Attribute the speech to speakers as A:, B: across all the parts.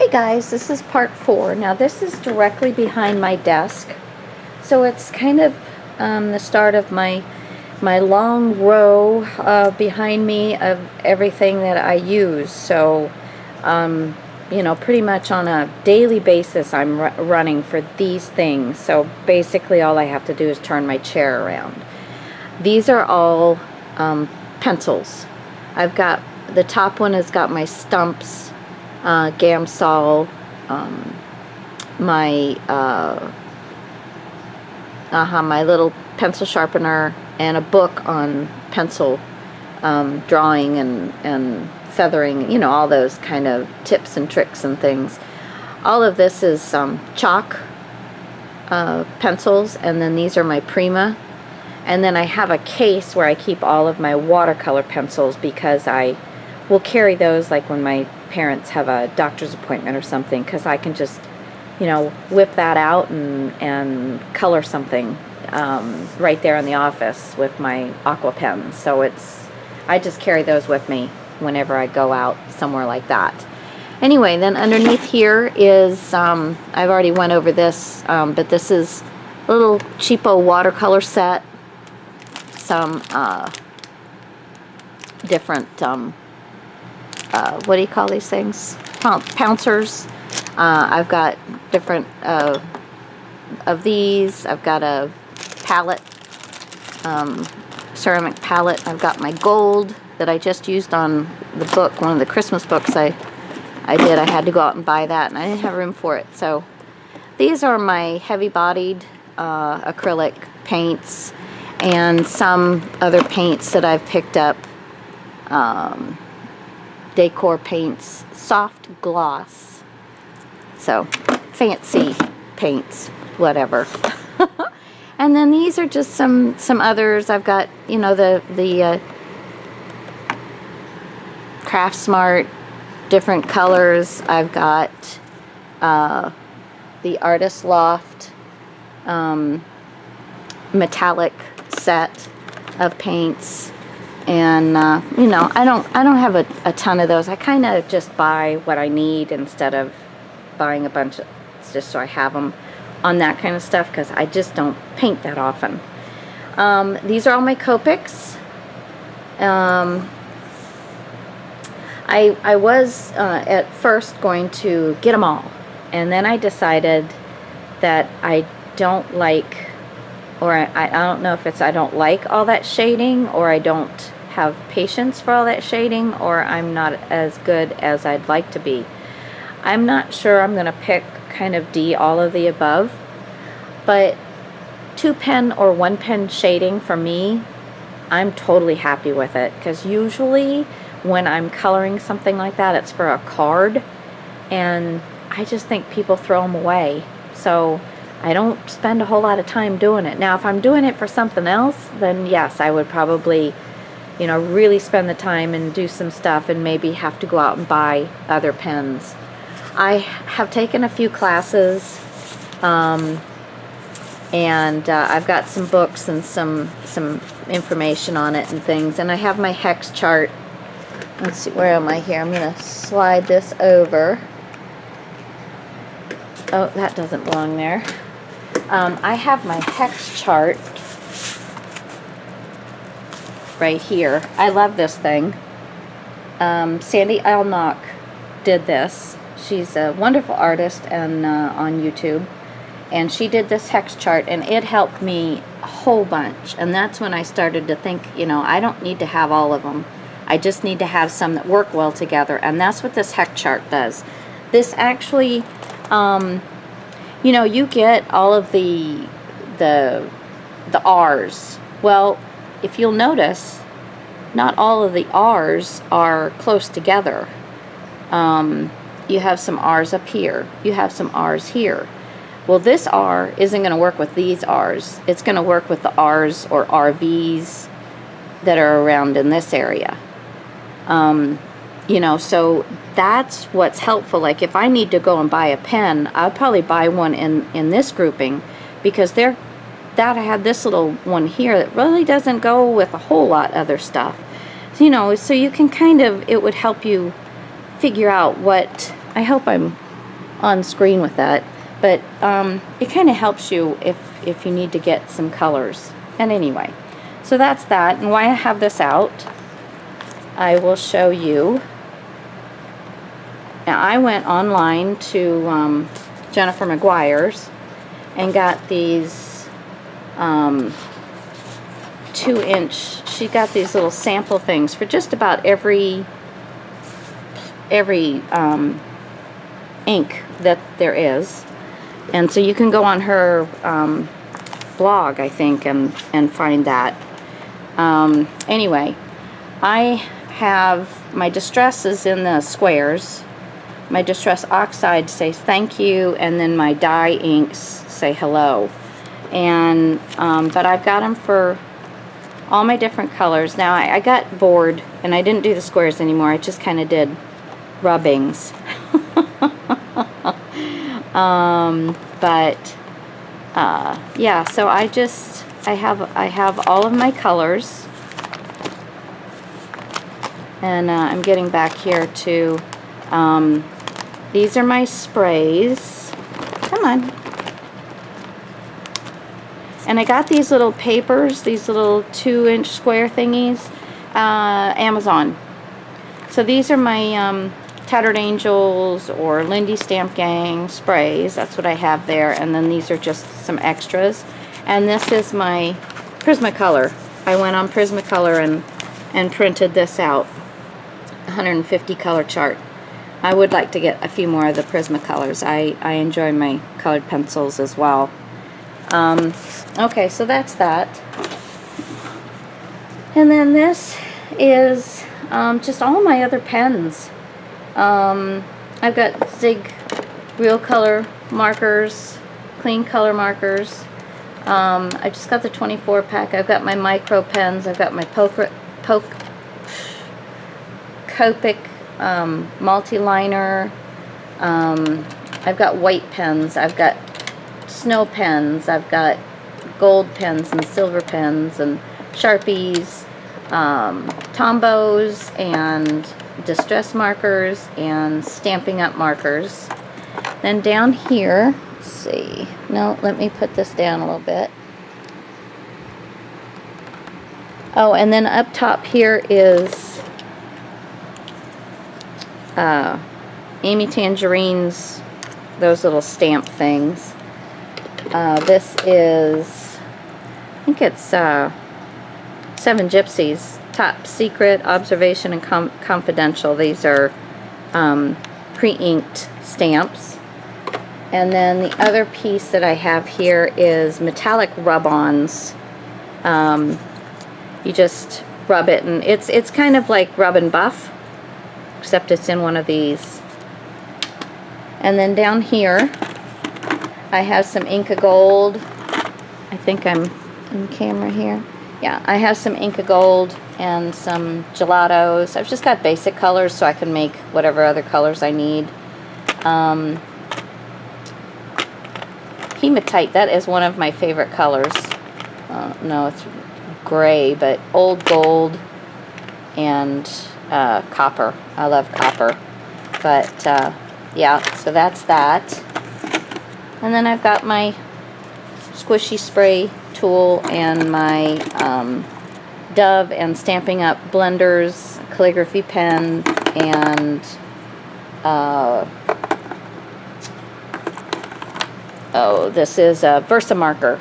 A: Hey guys, this is part 4. Now this is directly behind my desk, so it's kind of the start of my long row behind me of everything that I use. So you know, pretty much on a daily basis I'm running for these things. So basically all I have to do is turn my chair around. These are all pencils. I've got, the top one has got my stumps, Gamsol, my my little pencil sharpener, and a book on pencil drawing and feathering, you know, all those kind of tips and tricks and things. All of this is chalk pencils, and then these are my Prima. And then I have a case where I keep all of my watercolor pencils, because I will carry those like when my parents have a doctor's appointment or something, because I can just, you know, whip that out and color something right there in the office with my aqua pens. So I just carry those with me whenever I go out somewhere like that. Anyway, then underneath here is, I've already went over this, but this is a little cheapo watercolor set. Some different, what do you call these things? Pouncers. I've got different of these. I've got a palette, ceramic palette. I've got my gold that I just used on the book, one of the Christmas books I did. I had to go out and buy that, and I didn't have room for it. So these are my heavy-bodied acrylic paints, and some other paints that I've picked up, decor paints, soft gloss, so fancy paints, whatever. And then these are just some others. I've got, you know, the Craft Smart, different colors. I've got the Artist Loft metallic set of paints, and you know, I don't have a ton of those. I kind of just buy what I need instead of buying a bunch of, just so I have them on that kind of stuff, because I just don't paint that often. These are all my Copics. I was at first going to get them all, and then I decided that I don't like, or I don't know if it's I don't like all that shading, or I don't have patience for all that shading, or I'm not as good as I'd like to be. I'm not sure. I'm going to pick kind of D, all of the above. But 2-pen or 1-pen shading for me, I'm totally happy with it, because usually when I'm coloring something like that, it's for a card, and I just think people throw them away. So I don't spend a whole lot of time doing it. Now, if I'm doing it for something else, then yes, I would probably, you know, really spend the time and do some stuff, and maybe have to go out and buy other pens. I have taken a few classes, and I've got some books and some information on it and things, and I have my Hex Chart. Let's see, where am I here? I'm going to slide this over. Oh, that doesn't belong there. I have my Hex Chart right here. I love this thing. Sandy Alnock did this. She's a wonderful artist and on YouTube, and she did this Hex Chart, and it helped me a whole bunch. And that's when I started to think, you know, I don't need to have all of them. I just need to have some that work well together, and that's what this Hex Chart does. This actually, you know, you get all of the R's. Well, if you'll notice, not all of the R's are close together. You have some R's up here. You have some R's here. Well, this R isn't going to work with these R's. It's going to work with the R's or RVs that are around in this area. You know, so that's what's helpful. Like if I need to go and buy a pen, I'll probably buy one in this grouping, because that I had this little one here that really doesn't go with a whole lot other stuff. You know, so you can kind of, it would help you figure out what, I hope I'm on screen with that, but it kind of helps you if you need to get some colors. And anyway, so that's that. And why I have this out, I will show you. Now, I went online to Jennifer McGuire's and got these 2-inch, she got these little sample things for just about every ink that there is. And so you can go on her blog, I think, and find that. Anyway, I have my Distress is in the squares. My Distress Oxide says thank you, and then my dye inks say hello. And but I've got them for all my different colors. Now I got bored and I didn't do the squares anymore. I just kind of did rubbings. Yeah, so I have all of my colors, and I'm getting back here to these are my sprays. Come on. And I got these little papers, these little 2-inch square thingies, Amazon. So these are my Tattered Angels or Lindy Stamp Gang sprays. That's what I have there. And then these are just some extras. And this is my Prismacolor. I went on Prismacolor and printed this out. 150 color chart. I would like to get a few more of the Prismacolors. I enjoy my colored pencils as well. Okay, so that's that. And then this is just all my other pens. I've got Zig Real Color markers, clean color markers. I just got the 24 pack. I've got my micro pens. I've got my Copic multi-liner. I've got white pens. I've got snow pens. I've got gold pens and silver pens and Sharpies, Tombos and distress markers and Stampin' Up markers. Then down here, let's see. No, let me put this down a little bit. Oh, and then up top here is Amy Tangerine's, those little stamp things. This is, I think it's Seven Gypsies, Top Secret, Observation, and Confidential. These are pre-inked stamps. And then the other piece that I have here is metallic rub-ons. You just rub it, and it's kind of like Rub and Buff, except it's in one of these. And then down here, I have some Inka Gold. I think I'm in camera here. Yeah, I have some Inka Gold and some gelatos. I've just got basic colors so I can make whatever other colors I need. Hematite, that is one of my favorite colors. No, it's gray, but old gold and copper. I love copper. But yeah, so that's that. And then I've got my squishy spray tool and my Dove and Stampin' Up blenders, calligraphy pen, and oh, this is a Versa marker.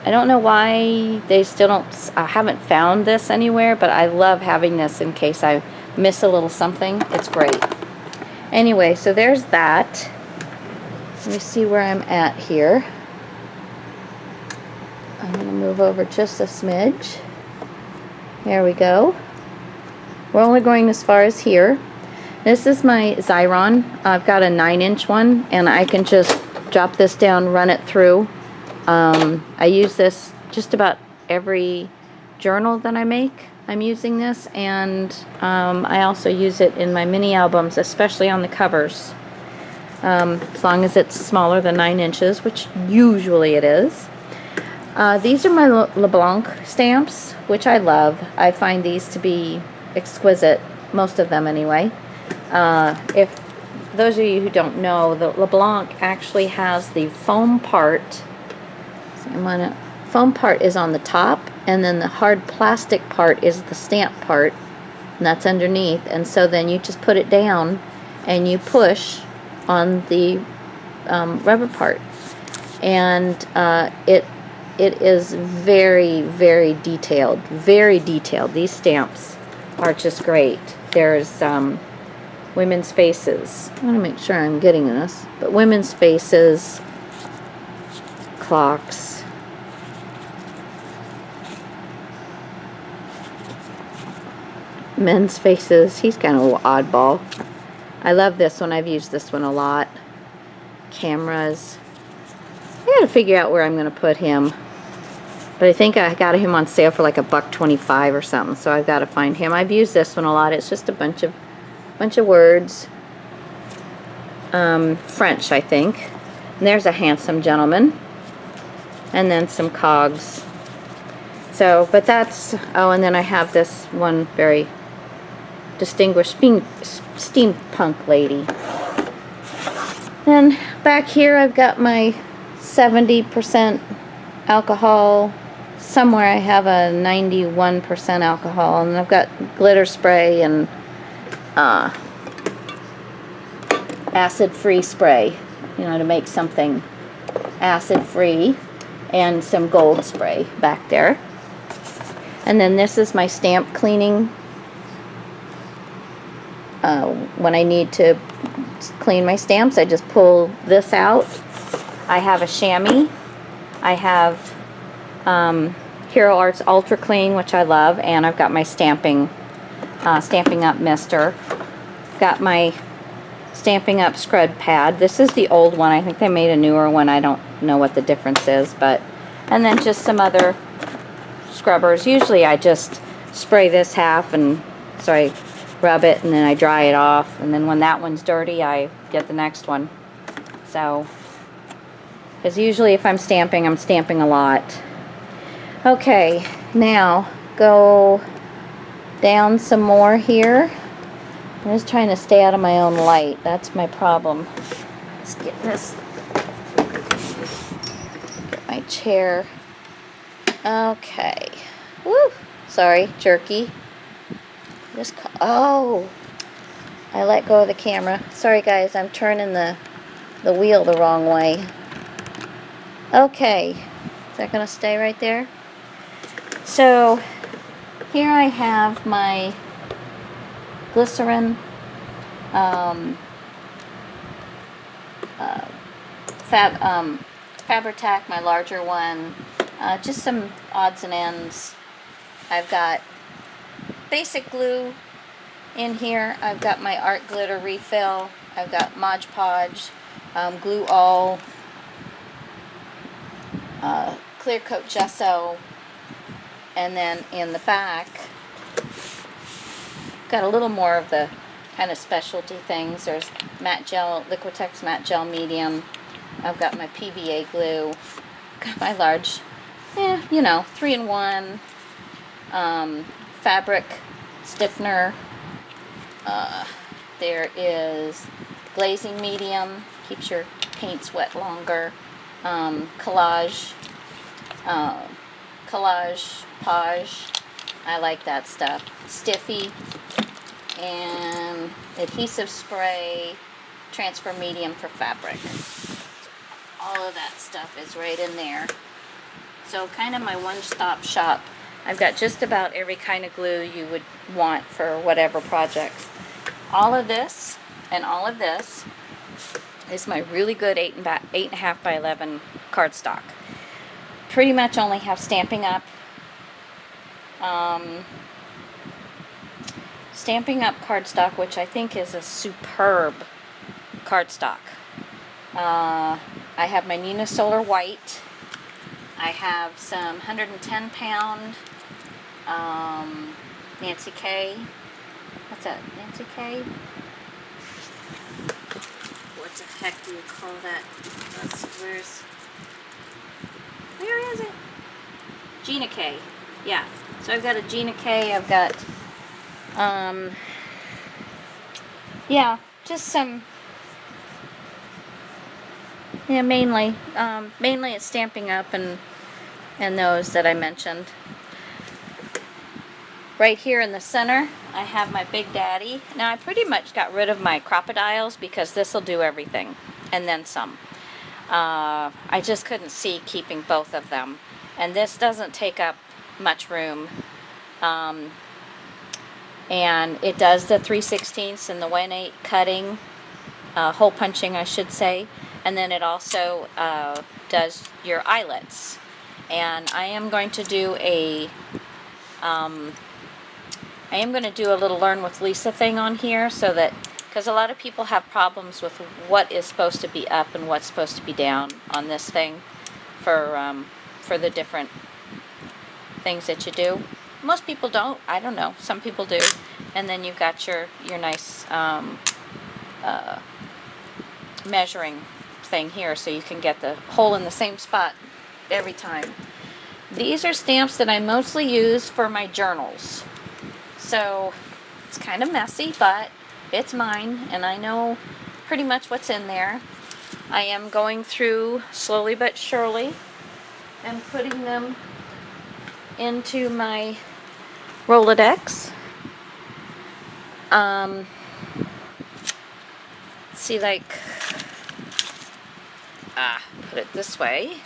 A: I don't know why they still don't, I haven't found this anywhere, but I love having this in case I miss a little something. It's great. Anyway, so there's that. Let me see where I'm at here. I'm going to move over just a smidge. There we go. We're only going as far as here. This is my Xyron. I've got a 9-inch one, and I can just drop this down, run it through. I use this just about every journal that I make. I'm using this, and I also use it in my mini albums, especially on the covers. As long as it's smaller than 9 inches, which usually it is. These are my Leblanc stamps, which I love. I find these to be exquisite, most of them anyway. If those of you who don't know, the Leblanc actually has the foam part. So foam part is on the top, and then the hard plastic part is the stamp part, and that's underneath. And so then you just put it down and you push on the rubber part, and it is very, very detailed, very detailed. These stamps are just great. There's women's faces. I want to make sure I'm getting this, but women's faces, clocks, men's faces. He's kind of an oddball. I love this one. I've used this one a lot. Cameras. I gotta figure out where I'm gonna put him, but I think I got him on sale for like $1.25 or something, so I've got to find him. I've used this one a lot. It's just a bunch of words, French, I think. And there's a handsome gentleman, and then some cogs. So, but that's, oh, and then I have this one very distinguished steampunk lady. Then back here I've got my 70% alcohol. Somewhere I have a 91% alcohol, and I've got glitter spray and acid-free spray, you know, to make something acid-free, and some gold spray back there. And then this is my stamp cleaning. When I need to clean my stamps, I just pull this out. I have a chamois. I have Hero Arts Ultra Clean, which I love, and I've got my Stamping Up Mister. Got my Stamping Up Scrub Pad. This is the old one. I think they made a newer one. I don't know what the difference is, but, and then just some other scrubbers. Usually I just spray this half, and so I rub it and then I dry it off, and then when that one's dirty I get the next one. So, because usually if I'm stamping a lot. Okay, now go down some more here. I'm just trying to stay out of my own light. That's my problem. Let's get this, get my chair. Okay. Woo! Sorry, jerky. Oh, I let go of the camera. Sorry guys, I'm turning the wheel the wrong way. Okay, is that gonna stay right there? So here I have my glycerin, Fabri-Tac, my larger one, just some odds and ends. I've got basic glue in here. I've got my art glitter refill. I've got Mod Podge, Glue All, clear coat gesso, and then in the back got a little more of the kind of specialty things. There's matte gel, Liquitex matte gel medium. I've got my PVA glue. Got my large, you know, 3-in-1 fabric stiffener. There is glazing medium, keeps your paints wet longer. Collage Page, I like that stuff. Stiffy, and adhesive spray, transfer medium for fabric. All of that stuff is right in there. So kind of my one-stop shop. I've got just about every kind of glue you would want for whatever projects. All of this and all of this is my really good 8.5 by 11 cardstock. Pretty much only have Stamping Up. Stamping Up cardstock, which I think is a superb cardstock. I have my Nina Solar White. I have some 110 pound Nancy K. What's that? Nancy K? What the heck do you call that? Let's see, where is it? Gina K. Yeah. So I've got a Gina K. I've got, yeah, just some Yeah, mainly it's Stampin' Up! and those that I mentioned. Right here in the center, I have my Big Daddy. Now, I pretty much got rid of my crocodiles because this will do everything, and then some. I just couldn't see keeping both of them. And this doesn't take up much room. And it does the 3/16 and the 1/8 cutting, hole punching, I should say. And then it also does your eyelets. And I am going to do a little Learn with Lisa thing on here, so that, because a lot of people have problems with what is supposed to be up and what's supposed to be down on this thing for the different things that you do. Most people don't. I don't know. Some people do. And then you've got your nice measuring thing here, so you can get the hole in the same spot every time. These are stamps that I mostly use for my journals. So it's kind of messy, but it's mine, and I know pretty much what's in there. I am going through slowly but surely and putting them into my Rolodex. See, like, put it this way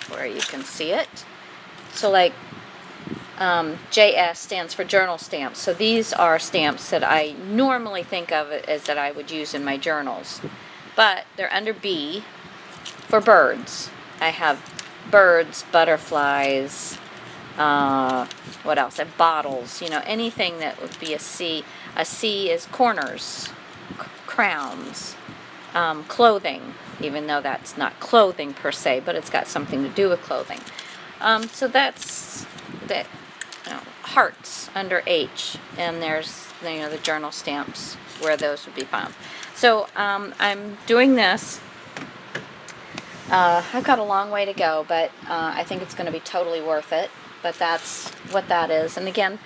A: where you can see it. So, like, JS stands for journal stamps. So these are stamps that I normally think of as that I would use in my journals. But they're under B for birds. I have birds, butterflies, what else? I have bottles, anything that would be a C. A C is corners, crowns, clothing, even though that's not clothing per se, but it's got something to do with clothing. So that's that. Hearts under H, and there's the journal stamps where those would be found. So I'm doing this. I've got a long way to go, but I think it's going to be totally worth it. But that's what that is. And again,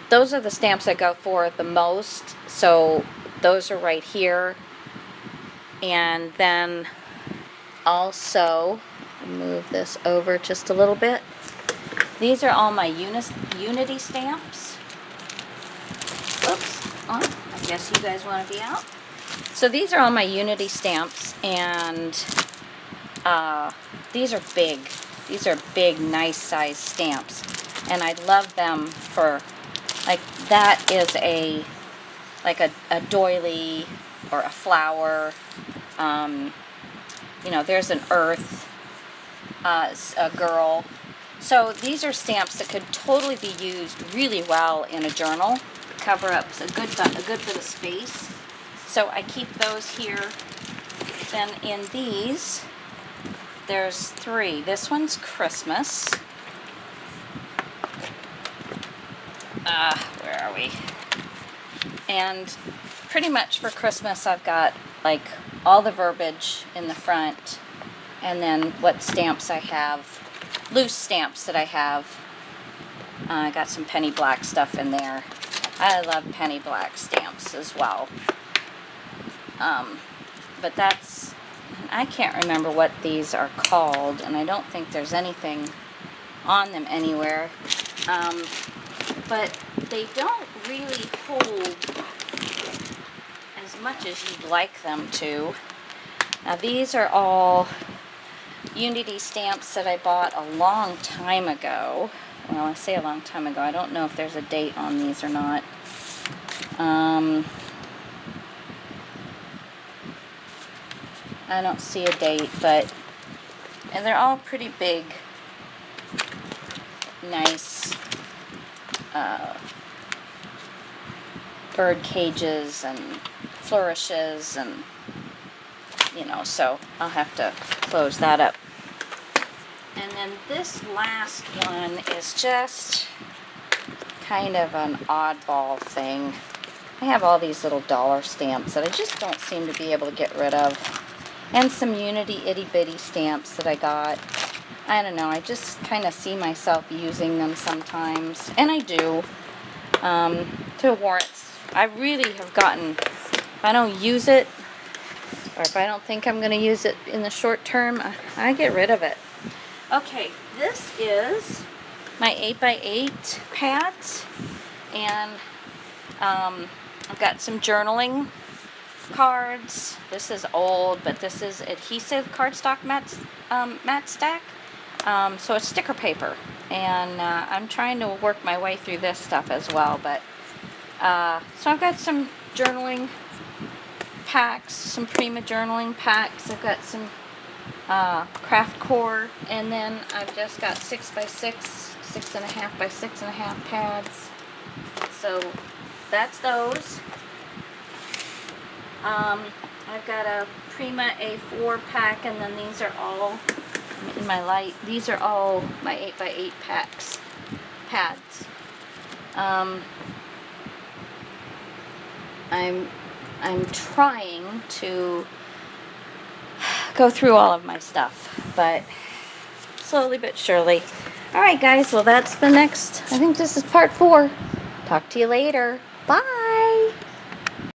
A: those are the stamps I go for the most. So those are right here. And then also move this over just a little bit. These are all my Unity stamps. Oops. Oh, I guess you guys want to be out. So these are all my Unity stamps, and these are big. These are big, nice size stamps. And I love them for, like, that is a doily or a flower. There's an earth, a girl. So these are stamps that could totally be used really well in a journal. Cover up a good bit of space. So I keep those here. Then in these, there's 3. This one's Christmas. Where are we? And pretty much for Christmas, I've got like all the verbiage in the front, and then what stamps I have. Loose stamps that I have. I got some penny black stuff in there. I love penny black stamps as well. But I can't remember what these are called, and I don't think there's anything on them anywhere. But they don't really hold as much as you'd like them to. Now these are all Unity stamps that I bought a long time ago. Well, I say a long time ago. I don't know if there's a date on these or not. I don't see a date, and they're all pretty big, nice bird cages and flourishes, and so I'll have to close that up. And then this last one is just kind of an oddball thing. I have all these little dollar stamps that I just don't seem to be able to get rid of. And some Unity itty bitty stamps that I got. I don't know, I just kind of see myself using them sometimes. And I do. To warrants. I really have gotten, if I don't use it, or if I don't think I'm going to use it in the short term, I get rid of it. Okay, this is my 8x8 pads, and I've got some journaling cards. This is old, but this is adhesive cardstock mat stack. So it's sticker paper, and I'm trying to work my way through this stuff as well. But so I've got some journaling packs, some Prima journaling packs. I've got some craft core, and then I've just got 6x6, 6.5 by 6.5 pads. So that's those. I've got a Prima A4 pack, and then these are all in my light. These are all my 8x8 pads. I'm trying to go through all of my stuff, but slowly but surely. Alright guys, well that's the next, I think this is part 4. Talk to you later. Bye!